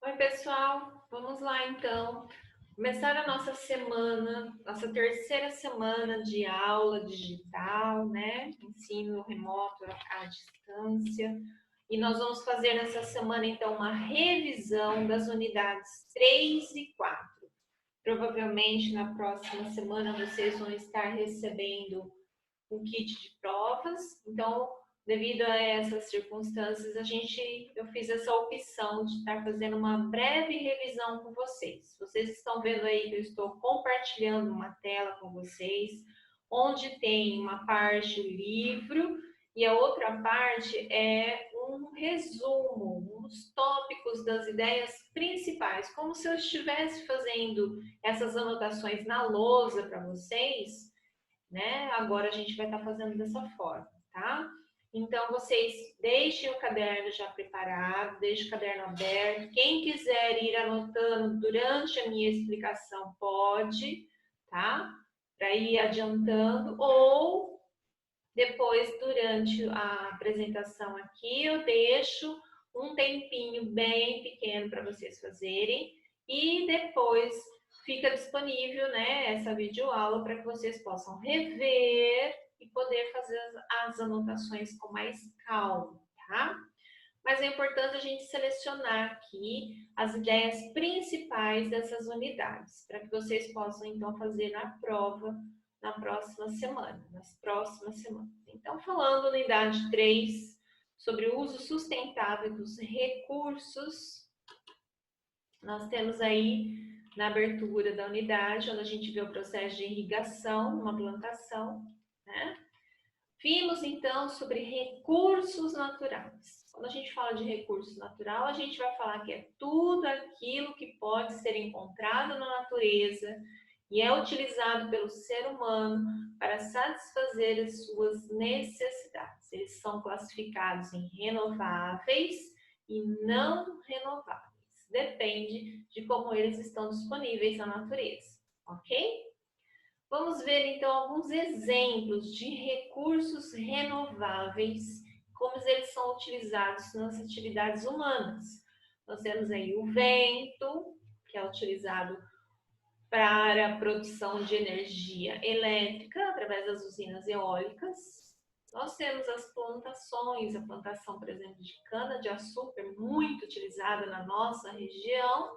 Oi, pessoal, vamos lá então. Começar a nossa semana, nossa terceira semana de aula digital, né? Ensino remoto à distância. E nós vamos fazer nessa semana então uma revisão das unidades 3 e 4. Provavelmente na próxima semana vocês vão estar recebendo um kit de provas. Então, devido a essas circunstâncias, eu fiz essa opção de estar fazendo uma breve revisão com vocês. Vocês estão vendo aí que eu estou compartilhando uma tela com vocês, onde tem uma parte livro e a outra parte é um resumo, uns tópicos das ideias principais, como se eu estivesse fazendo essas anotações na lousa para vocês, né? Agora a gente vai estar fazendo dessa forma, tá? Então, vocês deixem o caderno já preparado, deixem o caderno aberto. Quem quiser ir anotando durante a minha explicação, pode, tá? Para ir adiantando, ou depois, durante a apresentação aqui, eu deixo um tempinho bem pequeno para vocês fazerem e depois fica disponível, né, essa videoaula para que vocês possam rever e poder fazer as anotações com mais calma, tá? Mas é importante a gente selecionar aqui as ideias principais dessas unidades, para que vocês possam, então, fazer na prova na próxima semana, nas próximas semanas. Então, falando unidade 3, sobre o uso sustentável dos recursos, nós temos aí na abertura da unidade, onde a gente vê o processo de irrigação, uma plantação, né? Vimos então sobre recursos naturais. Quando a gente fala de recurso natural, a gente vai falar que é tudo aquilo que pode ser encontrado na natureza e é utilizado pelo ser humano para satisfazer as suas necessidades. Eles são classificados em renováveis e não renováveis. Depende de como eles estão disponíveis na natureza, ok? Vamos ver então alguns exemplos de recursos renováveis, como eles são utilizados nas atividades humanas. Nós temos aí o vento, que é utilizado para a produção de energia elétrica através das usinas eólicas. Nós temos as plantações, a plantação, por exemplo, de cana-de-açúcar, muito utilizada na nossa região,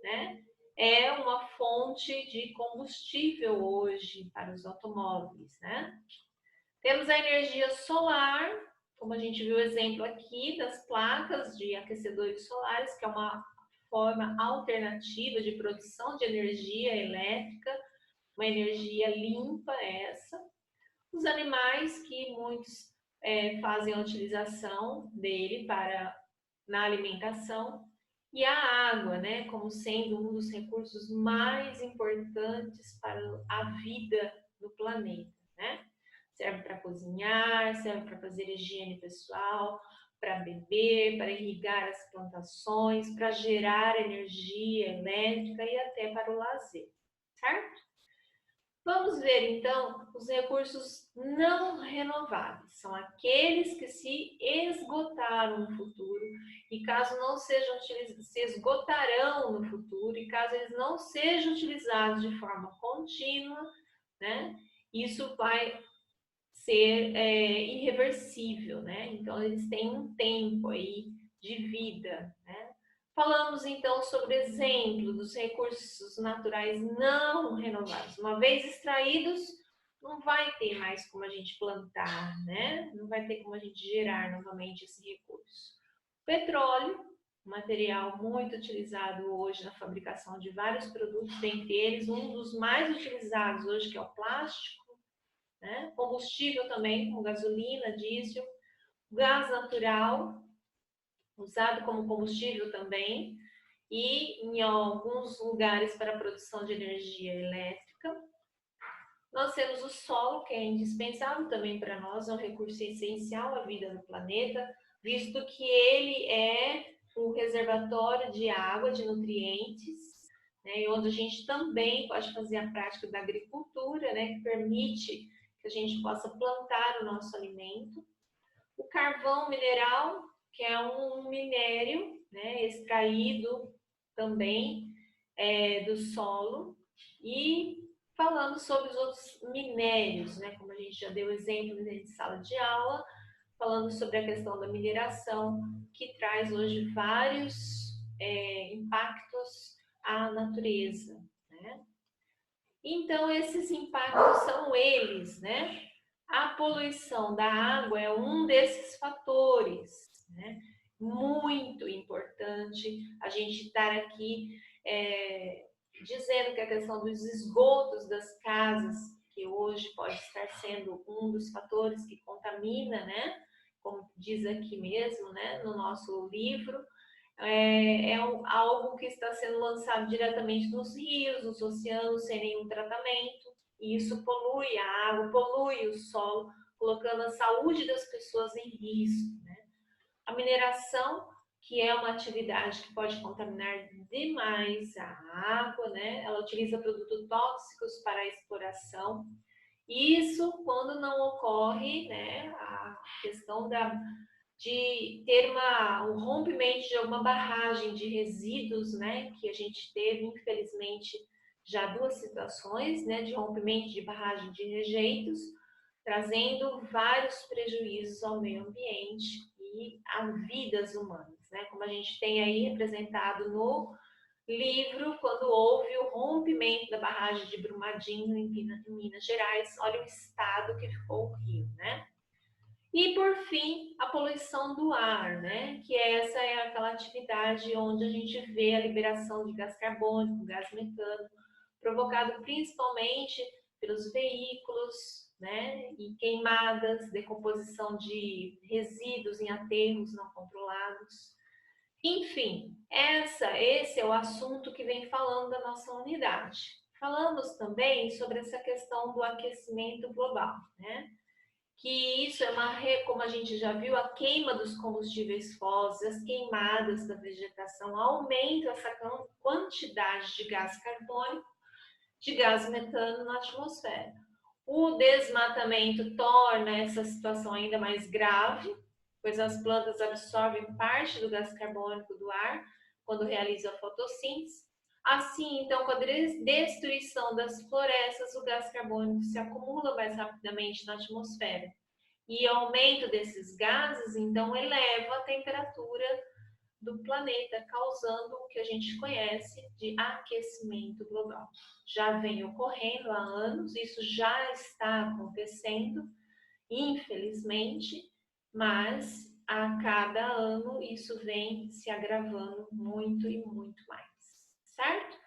né? É uma fonte de combustível hoje para os automóveis, né? Temos a energia solar, como a gente viu o exemplo aqui das placas de aquecedores solares, que é uma forma alternativa de produção de energia elétrica, uma energia limpa essa. Os animais, que muitos fazem a utilização dele na alimentação, e a água, né, como sendo um dos recursos mais importantes para a vida no planeta, né? Serve para cozinhar, serve para fazer higiene pessoal, para beber, para irrigar as plantações, para gerar energia elétrica e até para o lazer, certo? Vamos ver então os recursos não renováveis. São aqueles que se esgotaram no futuro e caso não sejam utilizados, se esgotarão no futuro e caso eles não sejam utilizados de forma contínua, né? Isso vai ser irreversível, né? Então eles têm um tempo aí de vida, né? Falamos então sobre exemplo dos recursos naturais não renováveis. Uma vez extraídos, não vai ter mais como a gente plantar, né? Não vai ter como a gente gerar novamente esse recurso. Petróleo, material muito utilizado hoje na fabricação de vários produtos, dentre eles um dos mais utilizados hoje que é o plástico, né? Combustível também, como gasolina, diesel, gás natural, usado como combustível também, e em alguns lugares para a produção de energia elétrica. Nós temos o solo, que é indispensável também para nós, é um recurso essencial à vida no planeta, visto que ele é um reservatório de água, de nutrientes, né, e onde a gente também pode fazer a prática da agricultura, né, que permite que a gente possa plantar o nosso alimento. O carvão mineral, que é um minério, né, extraído também do solo e falando sobre os outros minérios, né? Como a gente já deu exemplo em sala de aula, falando sobre a questão da mineração, que traz hoje vários impactos à natureza, né? Então, esses impactos são eles, né? A poluição da água é um desses fatores, né? Muito importante a gente estar aqui dizendo que a questão dos esgotos das casas, que hoje pode estar sendo um dos fatores que contamina, né? Como diz aqui mesmo, né? No nosso livro, algo que está sendo lançado diretamente nos rios, nos oceanos, sem nenhum tratamento. E isso polui a água, polui o solo, colocando a saúde das pessoas em risco, né? A mineração, que é uma atividade que pode contaminar demais a água, né? Ela utiliza produtos tóxicos para a exploração. Isso quando não ocorre, né, a questão de ter um rompimento de alguma barragem de resíduos, né, que a gente teve, infelizmente, já duas situações, né, de rompimento de barragem de rejeitos, trazendo vários prejuízos ao meio ambiente e a vidas humanas, né, como a gente tem aí representado no livro, quando houve o rompimento da barragem de Brumadinho em Minas Gerais, olha o estado que ficou o rio, né? E, por fim, a poluição do ar, né? Que essa é aquela atividade onde a gente vê a liberação de gás carbônico, gás metano, provocado principalmente pelos veículos, né? E queimadas, decomposição de resíduos em aterros não controlados. Enfim, esse é o assunto que vem falando da nossa unidade. Falamos também sobre essa questão do aquecimento global, né? Que isso é como a gente já viu, a queima dos combustíveis fósseis, as queimadas da vegetação aumentam essa quantidade de gás carbônico, de gás metano na atmosfera. O desmatamento torna essa situação ainda mais grave, pois as plantas absorvem parte do gás carbônico do ar quando realizam a fotossíntese. Assim, então, com a destruição das florestas, o gás carbônico se acumula mais rapidamente na atmosfera. E o aumento desses gases, então, eleva a temperatura do planeta, causando o que a gente conhece de aquecimento global. Já vem ocorrendo há anos, isso já está acontecendo, infelizmente, mas a cada ano isso vem se agravando muito e muito mais, certo?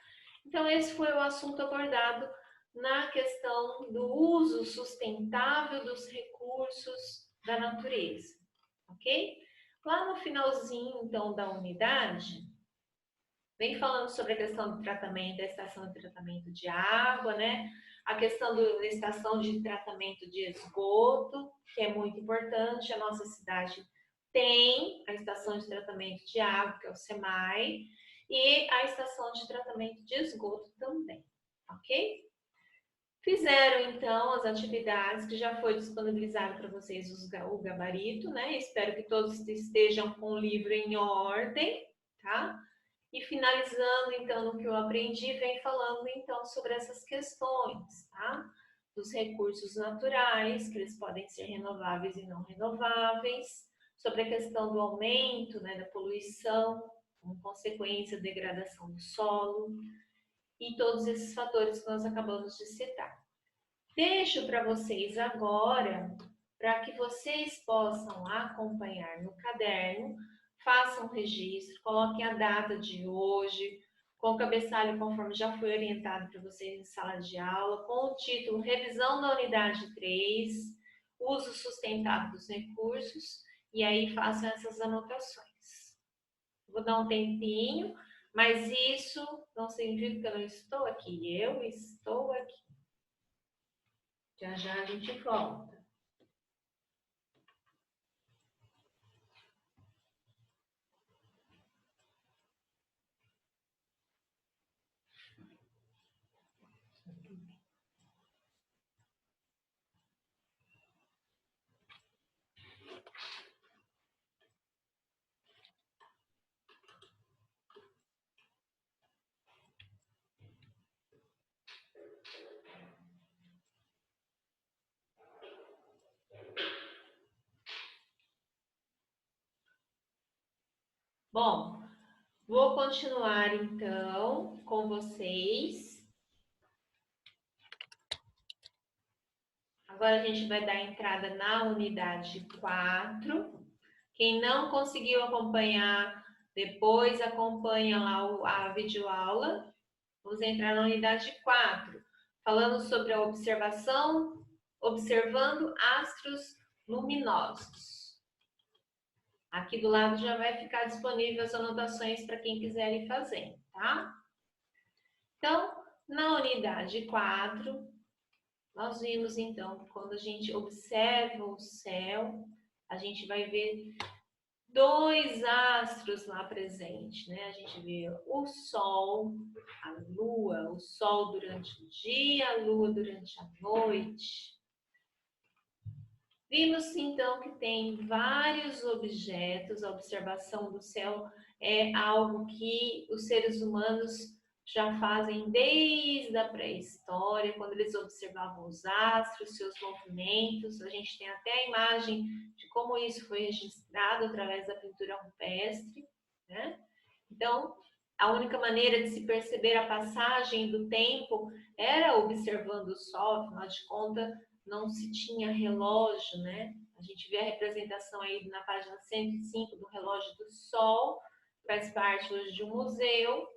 Então, esse foi o assunto abordado na questão do uso sustentável dos recursos da natureza, ok? Lá no finalzinho, então, da unidade, vem falando sobre a questão do tratamento, da estação de tratamento de água, né? A questão da estação de tratamento de esgoto, que é muito importante. A nossa cidade tem a estação de tratamento de água, que é o SEMAI, e a estação de tratamento de esgoto também, ok? Fizeram, então, as atividades que já foi disponibilizado para vocês o gabarito, né? Espero que todos estejam com o livro em ordem, tá? E finalizando, então, no que eu aprendi, vem falando, então, sobre essas questões, tá? Dos recursos naturais, que eles podem ser renováveis e não renováveis, sobre a questão do aumento, né, da poluição, como consequência da degradação do solo, e todos esses fatores que nós acabamos de citar. Deixo para vocês agora, para que vocês possam acompanhar no caderno, façam um registro, coloquem a data de hoje, com o cabeçalho conforme já foi orientado para vocês em sala de aula, com o título Revisão da Unidade 3, Uso Sustentável dos Recursos, e aí façam essas anotações. Vou dar um tempinho, mas isso não significa que eu não estou aqui, eu estou aqui. Já já a gente volta. Bom, vou continuar então com vocês. Agora a gente vai dar entrada na unidade 4. Quem não conseguiu acompanhar, depois acompanha lá a videoaula. Vamos entrar na unidade 4, falando sobre a observação, observando astros luminosos. Aqui do lado já vai ficar disponível as anotações para quem quiser ir fazendo, tá? Então, na unidade 4, nós vimos então, quando a gente observa o céu, a gente vai ver dois astros lá presentes, né? A gente vê o Sol, a Lua, o Sol durante o dia, a Lua durante a noite. Vimos então que tem vários objetos, a observação do céu é algo que os seres humanos já fazem desde a pré-história, quando eles observavam os astros, seus movimentos. A gente tem até a imagem de como isso foi registrado através da pintura rupestre, né? Então, a única maneira de se perceber a passagem do tempo era observando o sol, afinal de contas, não se tinha relógio, né? A gente vê a representação aí na página 105 do relógio do sol, faz parte hoje de um museu.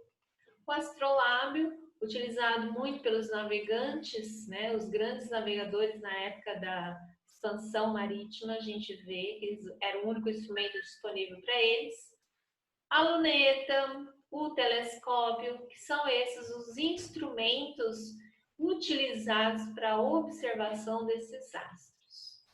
O astrolábio, utilizado muito pelos navegantes, né? Os grandes navegadores na época da expansão marítima, a gente vê que era o único instrumento disponível para eles. A luneta, o telescópio, que são esses os instrumentos utilizados para a observação desses astros.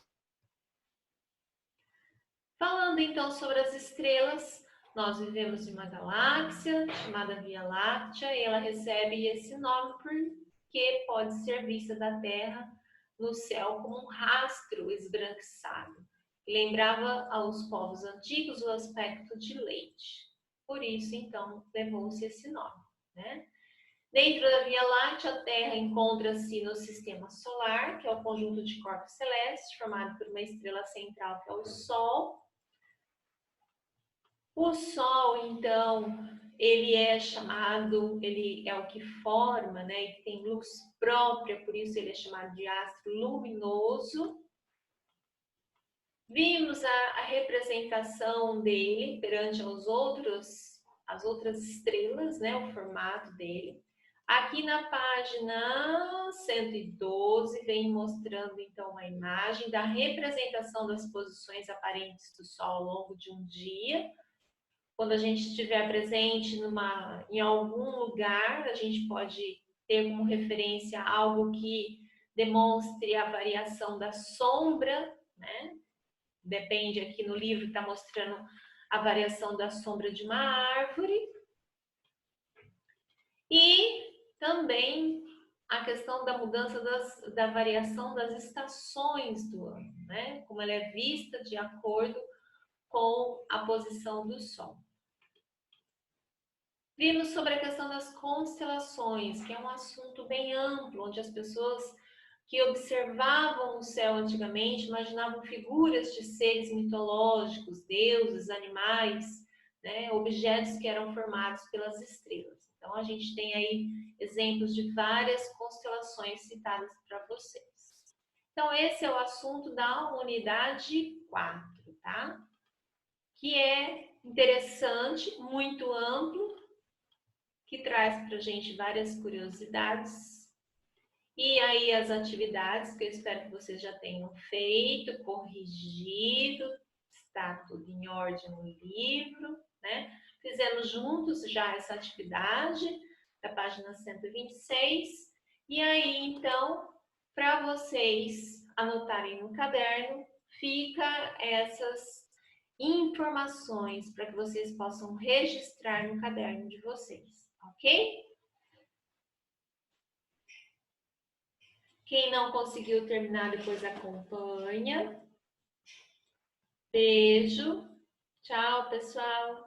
Falando então sobre as estrelas, nós vivemos em uma galáxia chamada Via Láctea e ela recebe esse nome porque pode ser vista da Terra no céu como um rastro esbranquiçado, que lembrava aos povos antigos o aspecto de leite. Por isso, então, levou-se esse nome, né? Dentro da Via Láctea, a Terra encontra-se no Sistema Solar, que é o conjunto de corpos celestes, formado por uma estrela central, que é o Sol. O Sol, então, ele é chamado, ele é o que forma, né? Ele tem luz própria, por isso ele é chamado de astro luminoso. Vimos a representação dele perante as outras estrelas, né? O formato dele. Aqui na página 112 vem mostrando então uma imagem da representação das posições aparentes do Sol ao longo de um dia. Quando a gente estiver presente em algum lugar, a gente pode ter como referência algo que demonstre a variação da sombra, né? Depende, aqui no livro está mostrando a variação da sombra de uma árvore. E também a questão da mudança da variação das estações do ano, né? Como ela é vista de acordo com a posição do Sol. Vimos sobre a questão das constelações, que é um assunto bem amplo, onde as pessoas que observavam o céu antigamente imaginavam figuras de seres mitológicos, deuses, animais, né? Objetos que eram formados pelas estrelas. Então, a gente tem aí exemplos de várias constelações citadas para vocês. Então, esse é o assunto da unidade 4, tá? Que é interessante, muito amplo, que traz para a gente várias curiosidades. E aí as atividades, que eu espero que vocês já tenham feito, corrigido, está tudo em ordem no livro, né? Fizemos juntos já essa atividade, da página 126. E aí, então, para vocês anotarem no caderno, fica essas informações para que vocês possam registrar no caderno de vocês, ok? Quem não conseguiu terminar, depois acompanha. Beijo. Tchau, pessoal.